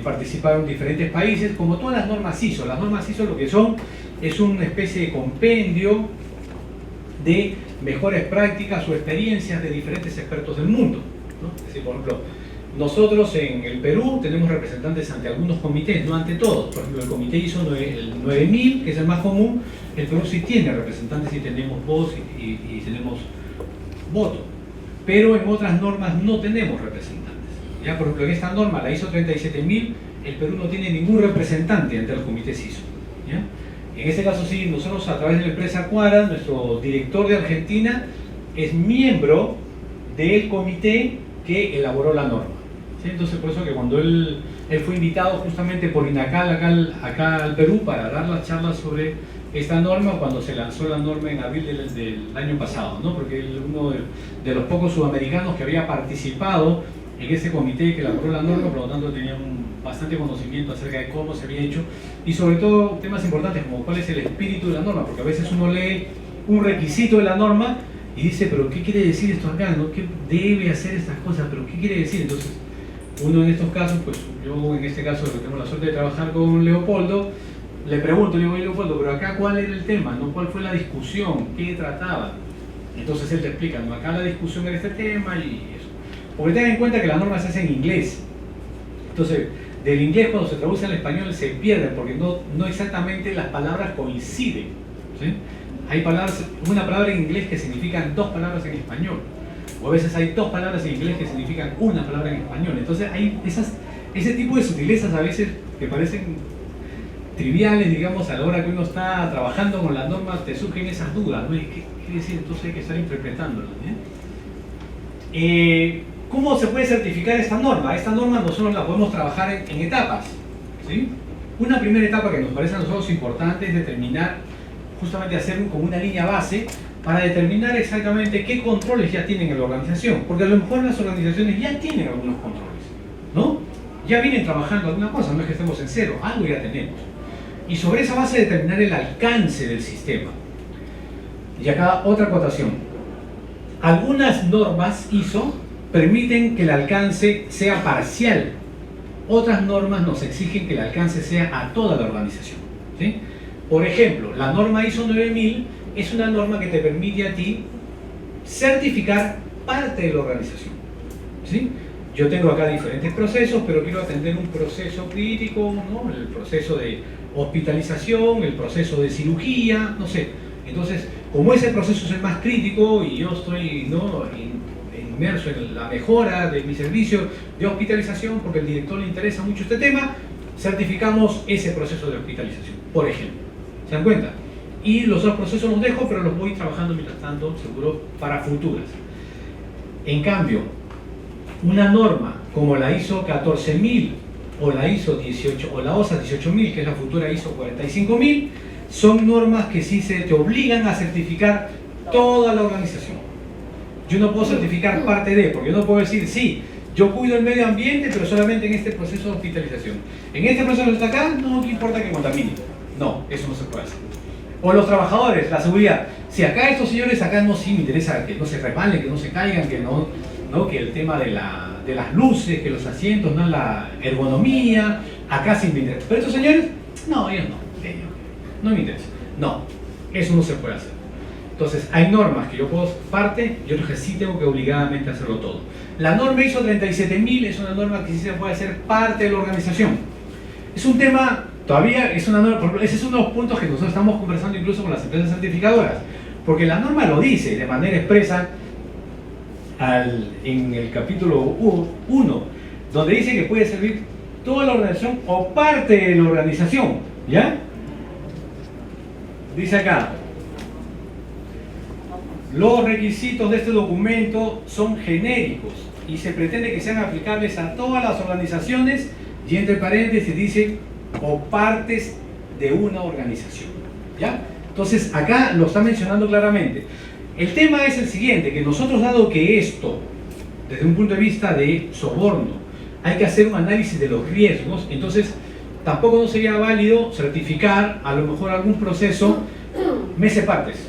participaron diferentes países, como todas las normas ISO. Las normas ISO lo que son es una especie de compendio de mejores prácticas o experiencias de diferentes expertos del mundo, ¿no? Es decir, por ejemplo, nosotros en el Perú tenemos representantes ante algunos comités, no ante todos. Por ejemplo, el comité ISO el 9000, que es el más común, el Perú sí tiene representantes y tenemos voz y tenemos voto. Pero en otras normas no tenemos representantes. ¿Ya? Por ejemplo, en esta norma, la ISO 37000, el Perú no tiene ningún representante ante los comités ISO. ¿Ya? En este caso sí, nosotros a través de la empresa Quara, nuestro director de Argentina es miembro del comité que elaboró la norma. ¿Sí? Entonces por eso que cuando él fue invitado justamente por INACAL acá al Perú para dar las charlas sobre esta norma cuando se lanzó la norma en abril del año pasado, ¿no? Porque él uno de los pocos sudamericanos que había participado en ese comité que elaboró la norma, por lo tanto tenía bastante conocimiento acerca de cómo se había hecho y sobre todo temas importantes como cuál es el espíritu de la norma, porque a veces uno lee un requisito de la norma y dice, pero ¿qué quiere decir esto acá? ¿No? ¿Qué debe hacer estas cosas? ¿Pero qué quiere decir? Entonces, uno en estos casos, pues yo en este caso que tengo la suerte de trabajar con Leopoldo, le pregunto, le digo, Leopoldo, pero acá ¿cuál era el tema? ¿No? ¿Cuál fue la discusión? ¿Qué trataba? Entonces él te explica, ¿no? Acá la discusión era este tema y eso. Porque tengan en cuenta que la norma se hace en inglés. Entonces, del inglés cuando se traduce al español se pierde porque no exactamente las palabras coinciden. ¿Sí? Hay una palabra en inglés que significan dos palabras en español. O a veces hay dos palabras en inglés que significan una palabra en español. Entonces hay ese tipo de sutilezas a veces que parecen triviales, digamos, a la hora que uno está trabajando con la norma, te surgen esas dudas, ¿no? ¿Qué quiere decir? Entonces hay que estar interpretándolas. ¿Cómo se puede certificar esta norma? Esta norma nosotros la podemos trabajar en etapas, ¿sí? Una primera etapa que nos parece a nosotros importante es determinar, justamente hacer como una línea base para determinar exactamente qué controles ya tienen en la organización, porque a lo mejor las organizaciones ya tienen algunos controles, ¿no? Ya vienen trabajando alguna cosa, no es que estemos en cero, algo ya tenemos. Y sobre esa base determinar el alcance del sistema. Y acá otra acotación. Algunas normas ISO permiten que el alcance sea parcial. Otras normas nos exigen que el alcance sea a toda la organización, ¿sí? Por ejemplo, la norma ISO 9000 es una norma que te permite a ti certificar parte de la organización, ¿sí? Yo tengo acá diferentes procesos, pero quiero atender un proceso crítico, ¿no? El proceso de hospitalización, el proceso de cirugía, no sé. Entonces, como ese proceso es el más crítico y yo estoy, ¿no?, inmerso en la mejora de mi servicio de hospitalización porque al director le interesa mucho este tema, certificamos ese proceso de hospitalización, por ejemplo. ¿Se dan cuenta? Y los dos procesos los dejo, pero los voy trabajando mientras tanto, seguro, para futuras. En cambio, una norma como la ISO 14000 o la ISO 18 o la OSA 18000, que es la futura ISO 45000, son normas que sí se te obligan a certificar toda la organización. Yo no puedo certificar parte de, porque yo no puedo decir, sí, yo cuido el medio ambiente, pero solamente en este proceso de hospitalización. En este proceso de acá, no importa que contamine. No, eso no se puede hacer. O los trabajadores, la seguridad. Si acá estos señores, acá no, sí me interesa que no se resbalen, que no se caigan, que no, que el tema de las luces, que los asientos, no, la ergonomía, acá sí me interesa. Pero estos señores, no, ellos no me interesa. No, eso no se puede hacer. Entonces, hay normas que yo puedo parte y otras que sí tengo que obligadamente hacerlo todo. La norma ISO 37000 es una norma que sí se puede hacer parte de la organización. Es un tema, todavía es una norma, ese es uno de los puntos que nosotros estamos conversando incluso con las empresas certificadoras, porque la norma lo dice de manera expresa en el capítulo 1, donde dice que puede servir toda la organización o parte de la organización, ¿ya? Dice acá, los requisitos de este documento son genéricos y se pretende que sean aplicables a todas las organizaciones, y entre paréntesis dice o partes de una organización, ¿ya? Entonces acá lo está mencionando claramente. El tema es el siguiente, que nosotros, dado que esto, desde un punto de vista de soborno, hay que hacer un análisis de los riesgos, entonces tampoco no sería válido certificar a lo mejor algún proceso meses partes,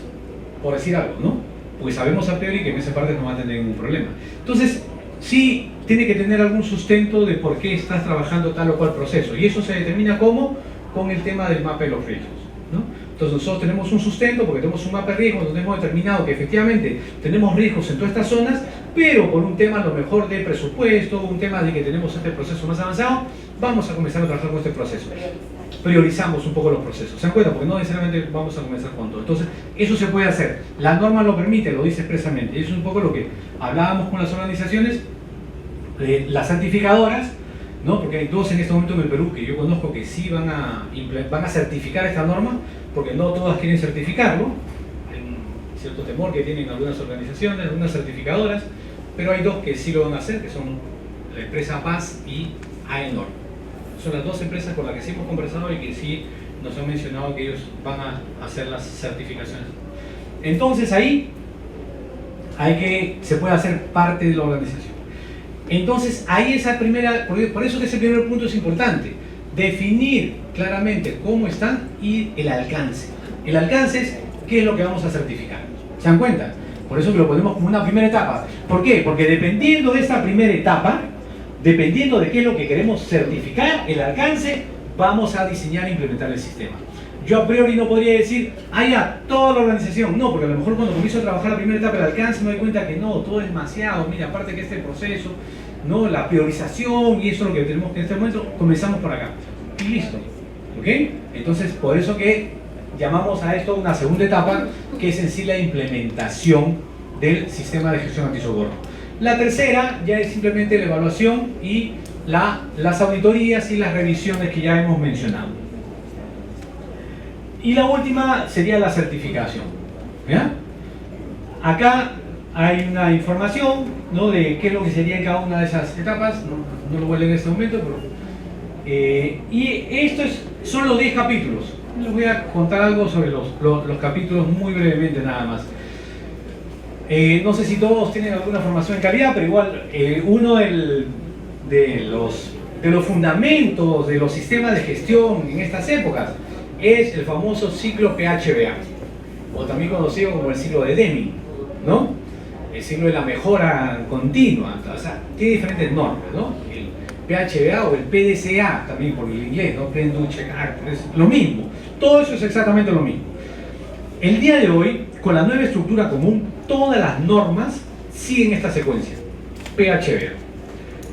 por decir algo, ¿no? Porque sabemos a priori que meses partes no va a tener ningún problema. Entonces, sí tiene que tener algún sustento de por qué estás trabajando tal o cual proceso, y eso se determina ¿cómo? Con el tema del mapa de los riesgos, ¿no? Entonces nosotros tenemos un sustento porque tenemos un mapa de riesgos donde hemos determinado que efectivamente tenemos riesgos en todas estas zonas, pero por un tema a lo mejor de presupuesto, un tema de que tenemos este proceso más avanzado, vamos a comenzar a trabajar con este proceso. Priorizamos un poco los procesos, ¿se dan cuenta? Porque no necesariamente vamos a comenzar con todo. Entonces, eso se puede hacer. La norma lo permite, lo dice expresamente. Y eso es un poco lo que hablábamos con las organizaciones, las certificadoras, ¿no? Porque hay dos en este momento en el Perú que yo conozco que sí van a certificar esta norma, porque no todas quieren certificarlo. Hay un cierto temor que tienen algunas organizaciones, algunas certificadoras, pero hay dos que sí lo van a hacer, que son la empresa PAS y AENOR. Son las dos empresas con las que sí hemos conversado y que sí nos han mencionado que ellos van a hacer las certificaciones. Entonces ahí se puede hacer parte de la organización. Entonces ahí esa primera, por eso que ese primer punto es importante, definir claramente cómo están y el alcance. El alcance es qué es lo que vamos a certificar. ¿Se dan cuenta? Por eso que lo ponemos como una primera etapa. ¿Por qué? Porque dependiendo de esta primera etapa, dependiendo de qué es lo que queremos certificar, el alcance, vamos a diseñar e implementar el sistema. Yo a priori no podría decir, ya, toda la organización. No, porque a lo mejor cuando comienzo a trabajar la primera etapa del alcance me doy cuenta que no, todo es demasiado. Mira, aparte que este proceso, ¿no? La priorización y eso es lo que tenemos que en este momento, comenzamos por acá. Y listo. ¿Ok? Entonces, por eso que llamamos a esto una segunda etapa, que es en sí la implementación del sistema de gestión antisoborno. La tercera ya es simplemente la evaluación y las auditorías y las revisiones que ya hemos mencionado. Y la última sería la certificación. ¿Ya? Acá hay una información, ¿no? De qué es lo que sería en cada una de esas etapas. No lo voy a leer en este momento, pero... y estos son los 10 capítulos. Les voy a contar algo sobre los capítulos muy brevemente nada más. No sé si todos tienen alguna formación en calidad, pero igual uno de los fundamentos de los sistemas de gestión en estas épocas es el famoso ciclo PHBA, o también conocido como el ciclo de Deming, ¿no? El ciclo de la mejora continua. O sea, tiene diferentes normas, ¿no? El PHBA o el PDCA, también por el inglés, ¿no? Plan, Do, Check, Act, es lo mismo. Todo eso es exactamente lo mismo. El día de hoy, con la nueva estructura común, todas las normas siguen esta secuencia, PHBA.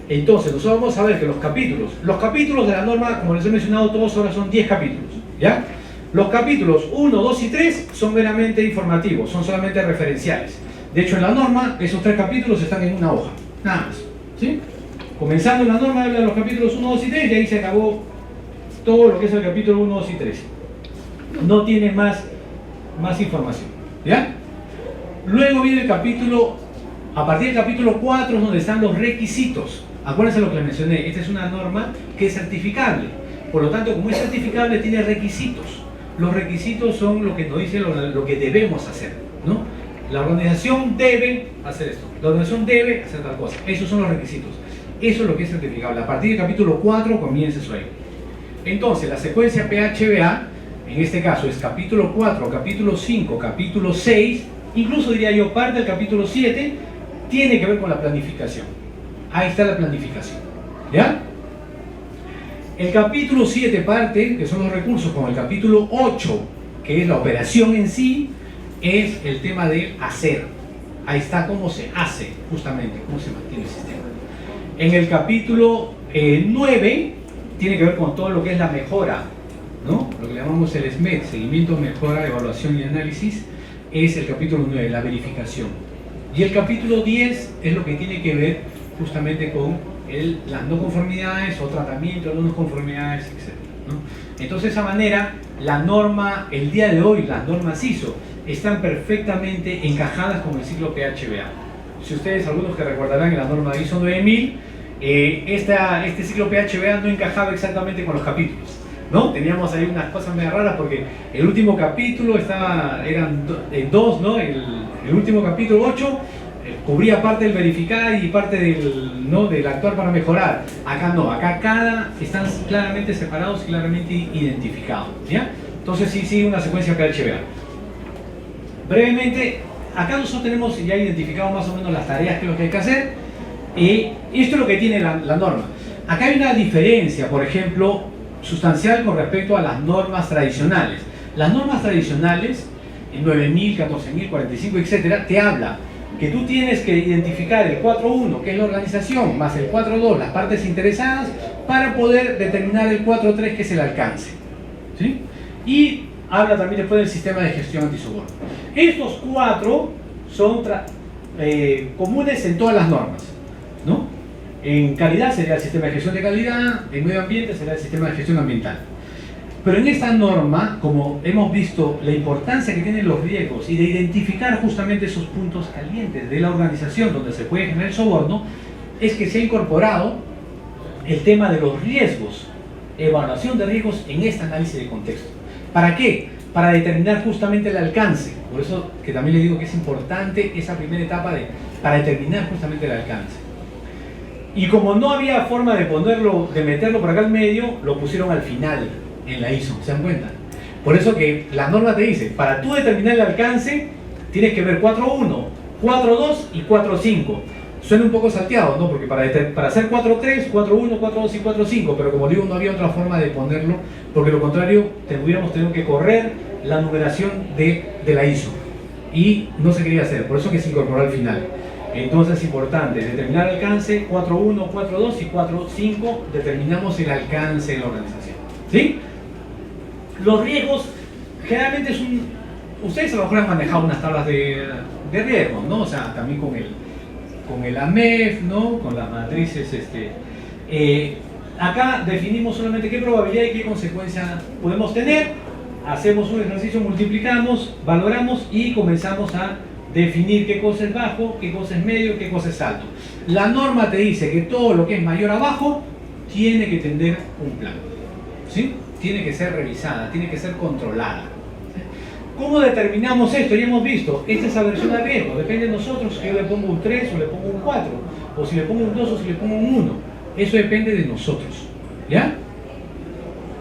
Entonces, nosotros vamos a ver que los capítulos de la norma, como les he mencionado, todos ahora son 10 capítulos, ¿ya? Los capítulos 1, 2 y 3 son meramente informativos, son solamente referenciales. De hecho, en la norma, esos 3 capítulos están en una hoja, nada más, ¿sí? Comenzando la norma, habla de los capítulos 1, 2 y 3, y ahí se acabó todo lo que es el capítulo 1, 2 y 3. No tiene más información, ¿ya? Luego viene el capítulo, a partir del capítulo 4 es donde están los requisitos. Acuérdense lo que les mencioné, esta es una norma que es certificable. Por lo tanto, como es certificable, tiene requisitos. Los requisitos son lo que nos dice lo que debemos hacer, ¿no? La organización debe hacer esto, la organización debe hacer tal cosa. Esos son los requisitos. Eso es lo que es certificable. A partir del capítulo 4 comienza eso ahí. Entonces, la secuencia PHBA, en este caso, es capítulo 4, capítulo 5, capítulo 6, incluso diría yo parte del capítulo 7, tiene que ver con la planificación. Ahí está la planificación, ¿ya? El capítulo 7 parte, que son los recursos, con el capítulo 8, que es la operación en sí, es el tema de hacer. Ahí está cómo se hace, justamente, cómo se mantiene el sistema. En el capítulo 9, tiene que ver con todo lo que es la mejora, ¿no? Lo que llamamos el SMED, seguimiento, mejora, evaluación y análisis, es el capítulo 9, la verificación. Y el capítulo 10 es lo que tiene que ver justamente con las no conformidades o tratamiento de las no conformidades, etc., ¿no? Entonces, de esa manera, la norma, el día de hoy, las normas ISO están perfectamente encajadas con el ciclo PHBA. Si ustedes, algunos que recordarán en la norma ISO 9000, este ciclo PHBA no encajaba exactamente con los capítulos, ¿no? Teníamos ahí unas cosas medio raras porque el último capítulo eran dos, ¿no? El último capítulo 8 cubría parte del verificar y parte del actuar para mejorar. Acá no, acá están claramente separados, claramente identificados, ¿ya? Entonces sí, una secuencia PHBA. Brevemente, acá nosotros tenemos ya identificado más o menos las tareas que es lo que hay que hacer. Esto es lo que tiene la norma. Acá hay una diferencia, por ejemplo, sustancial con respecto a las normas tradicionales. Las normas tradicionales, en 9000, 14000, 45, etc., te habla que tú tienes que identificar el 4.1, que es la organización, más el 4.2, las partes interesadas, para poder determinar el 4.3, que es el alcance, ¿sí? Y habla también después del sistema de gestión antisoborno. Estos cuatro son comunes en todas las normas, ¿no? En calidad sería el sistema de gestión de calidad, en medio ambiente sería el sistema de gestión ambiental. Pero en esta norma, como hemos visto la importancia que tienen los riesgos y de identificar justamente esos puntos calientes de la organización donde se puede generar el soborno, es que se ha incorporado el tema de los riesgos, evaluación de riesgos en este análisis de contexto. ¿Para qué? Para determinar justamente el alcance. Por eso que también le digo que es importante esa primera etapa para determinar justamente el alcance. Y como no había forma de meterlo por acá al medio, lo pusieron al final en la ISO, ¿se dan cuenta? Por eso que la norma te dice, para tú determinar el alcance, tienes que ver 4.1, 4.2 y 4.5. Suena un poco salteado, ¿no? Porque para hacer 4.3, 4.1, 4.2 y 4.5, pero como digo, no había otra forma de ponerlo, porque lo contrario, hubiéramos tenido que correr la numeración de la ISO. Y no se quería hacer, por eso que se incorporó al final. Entonces es importante determinar el alcance, 4.1, 4.2 y 4.5, determinamos el alcance de la organización, ¿sí? Los riesgos, generalmente ustedes a lo mejor han manejado unas tablas de riesgos, ¿no? O sea, también con el AMEF, ¿no? Con las matrices, acá definimos solamente qué probabilidad y qué consecuencia podemos tener, hacemos un ejercicio, multiplicamos, valoramos y comenzamos a definir qué cosa es bajo, qué cosa es medio, qué cosa es alto. La norma te dice que todo lo que es mayor a bajo tiene que tener un plan, ¿sí? Tiene que ser revisada, tiene que ser controlada. ¿Cómo determinamos esto? Ya hemos visto, esta es aversión a riesgo, depende de nosotros si yo le pongo un 3 o le pongo un 4, o si le pongo un 2 o si le pongo un 1. Eso depende de nosotros, ¿ya?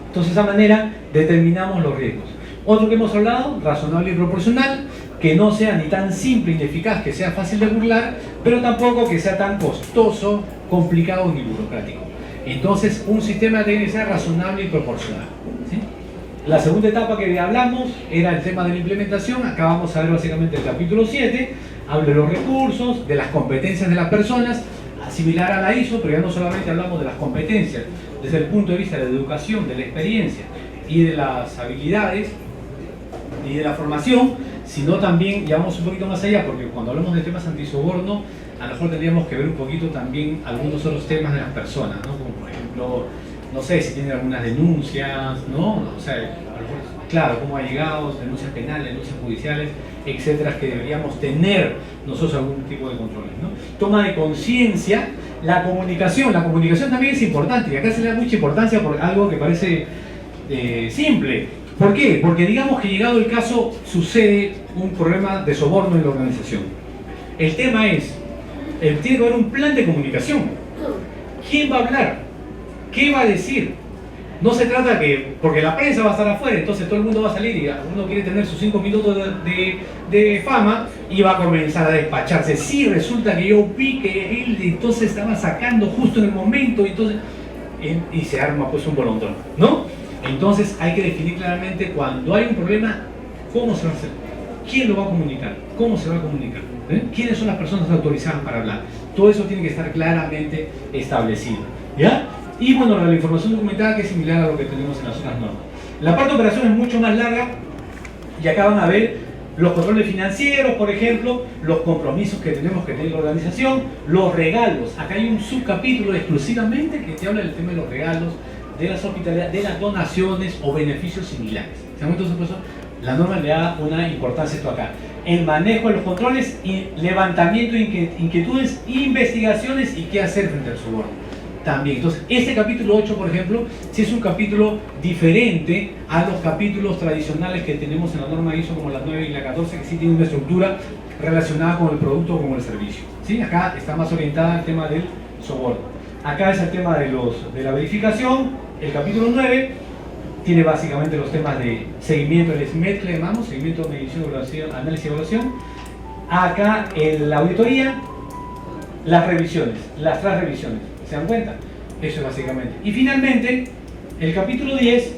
Entonces, de esa manera determinamos los riesgos. Otro que hemos hablado, razonable y proporcional, que no sea ni tan simple y eficaz, que sea fácil de burlar, pero tampoco que sea tan costoso, complicado ni burocrático. Entonces, un sistema tiene que ser razonable y proporcional, ¿sí? La segunda etapa que hablamos era el tema de la implementación. Acá vamos a ver básicamente el capítulo 7, habla de los recursos, de las competencias de las personas, similar a la ISO, pero ya no solamente hablamos de las competencias desde el punto de vista de la educación, de la experiencia y de las habilidades y de la formación, sino también llevamos un poquito más allá, porque cuando hablamos de temas antisoborno, a lo mejor tendríamos que ver un poquito también algunos otros temas de las personas, ¿no? Como por ejemplo no sé si tienen algunas denuncias, ¿no? O sea, a lo mejor, claro, cómo ha llegado, denuncias penales, denuncias judiciales, etcétera, que deberíamos tener nosotros algún tipo de controles, ¿no? Toma de conciencia, la comunicación también es importante, y acá se le da mucha importancia por algo que parece simple. ¿Por qué? Porque digamos que llegado el caso sucede un problema de soborno en la organización. El tema es, tiene que haber un plan de comunicación. ¿Quién va a hablar? ¿Qué va a decir? No se trata que, porque la prensa va a estar afuera, entonces todo el mundo va a salir y uno quiere tener sus 5 minutos de fama y va a comenzar a despacharse. Sí, resulta que yo vi que él entonces estaba sacando justo en el momento, entonces, y se arma pues un bolondón, ¿no? Entonces hay que definir claramente cuando hay un problema, cómo se va a hacer, quién lo va a comunicar, cómo se va a comunicar, quiénes son las personas autorizadas para hablar. Todo eso tiene que estar claramente establecido, ¿ya? Y bueno, la información documentada que es similar a lo que tenemos en las otras normas. La parte de operación es mucho más larga y acá van a ver los controles financieros, por ejemplo, los compromisos que tenemos que tener la organización, los regalos. Acá hay un subcapítulo exclusivamente que te habla del tema de los regalos, de las hospitalidades, de las donaciones o beneficios similares. Entonces, por eso, la norma le da una importancia a esto acá. El manejo de los controles, y levantamiento de inquietudes, investigaciones y qué hacer frente al soborno. También. Entonces, este capítulo 8, por ejemplo, sí es un capítulo diferente a los capítulos tradicionales que tenemos en la norma ISO, como la 9 y la 14, que sí tienen una estructura relacionada con el producto o con el servicio. ¿Sí? Acá está más orientada al tema del soborno. Acá es el tema de la verificación. El capítulo 9 tiene básicamente los temas de seguimiento del SMET, le llamamos, seguimiento, medición, evaluación, análisis y evaluación. Acá la auditoría, las revisiones, las tras revisiones. ¿Se dan cuenta? Eso es básicamente. Y finalmente, el capítulo 10,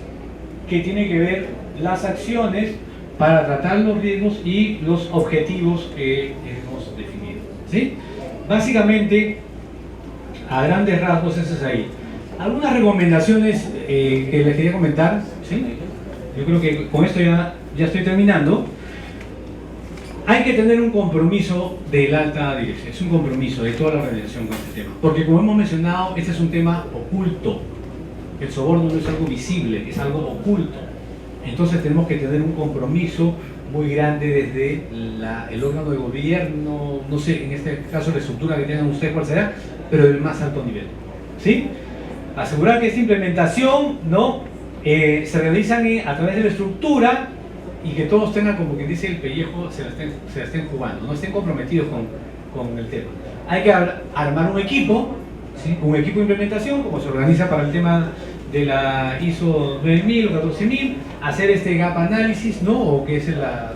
que tiene que ver las acciones para tratar los riesgos y los objetivos que hemos definido. ¿Sí? Básicamente, a grandes rasgos, eso es ahí. Algunas recomendaciones que les quería comentar. ¿Sí? Yo creo que con esto ya estoy terminando. Hay que tener un compromiso de la alta dirección, es un compromiso de toda la organización con este tema. Porque como hemos mencionado, este es un tema oculto. El soborno no es algo visible, es algo oculto. Entonces tenemos que tener un compromiso muy grande desde el órgano de gobierno, no sé, en este caso la estructura que tengan ustedes cuál será, pero del más alto nivel. ¿Sí? Asegurar que esta implementación, ¿no? Se realizan a través de la estructura y que todos tengan, como quien dice, el pellejo, se la estén jugando, no estén comprometidos con el tema. Hay que armar un equipo, ¿sí? Un equipo de implementación, como se organiza para el tema de la ISO 9000 o 14000, hacer este gap análisis, ¿no? O que es la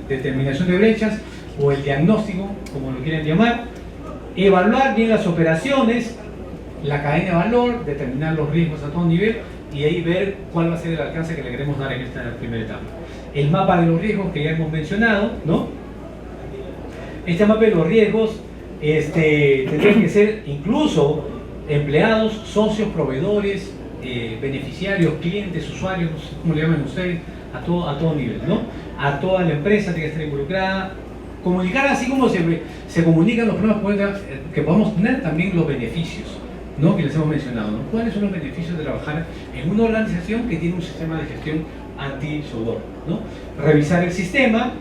determinación de brechas, o el diagnóstico, como lo quieran llamar, evaluar bien las operaciones, la cadena de valor, determinar los riesgos a todo nivel, y ahí ver cuál va a ser el alcance que le queremos dar en esta primera etapa. El mapa de los riesgos que ya hemos mencionado, ¿no? Este mapa de los riesgos tendría que ser incluso empleados, socios, proveedores, beneficiarios, clientes, usuarios, no sé cómo le llaman ustedes, a todo nivel, ¿no? A toda la empresa tiene que estar involucrada. Comunicar así como se comunican los problemas que podamos tener, también los beneficios, ¿no? Que les hemos mencionado, ¿no? ¿Cuáles son los beneficios de trabajar en una organización que tiene un sistema de gestión anti-soborno, ¿no? Revisar el sistema,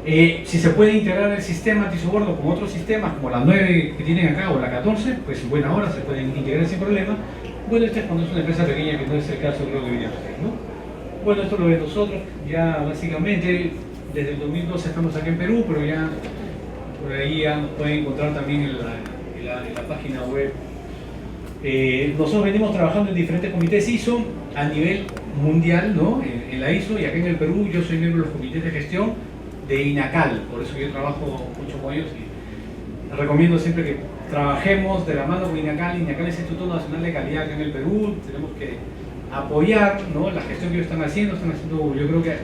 si se puede integrar el sistema anti-soborno con otros sistemas como la 9 que tienen acá o la 14, pues en buena hora se pueden integrar sin problema. Bueno, este es cuando es una empresa pequeña, que no es el caso, creo que diríamos, ¿no? Bueno, esto lo ven nosotros, ya básicamente desde el 2012 estamos aquí en Perú, pero ya por ahí ya nos pueden encontrar también en la página web. Nosotros venimos trabajando en diferentes comités ISO a nivel mundial, ¿no? En la ISO, y acá en el Perú yo soy miembro de los comités de gestión de INACAL, por eso yo trabajo mucho con ellos y recomiendo siempre que trabajemos de la mano con INACAL. INACAL es el Instituto Nacional de Calidad acá en el Perú, tenemos que apoyar, ¿no? La gestión que ellos están haciendo, yo creo que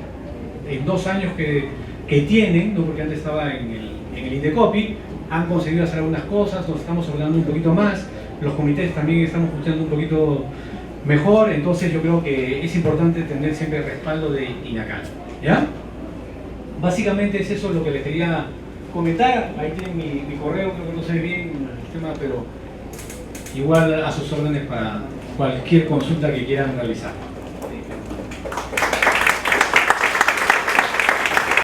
en 2 años que tienen, ¿no? Porque antes estaba en el INDECOPI, han conseguido hacer algunas cosas, nos estamos hablando un poquito más, los comités también estamos funcionando un poquito mejor, entonces yo creo que es importante tener siempre el respaldo de INACAL, ¿ya? Básicamente es eso lo que les quería comentar. Ahí tienen mi correo, creo que no sé bien el tema, pero igual a sus órdenes para cualquier consulta que quieran realizar.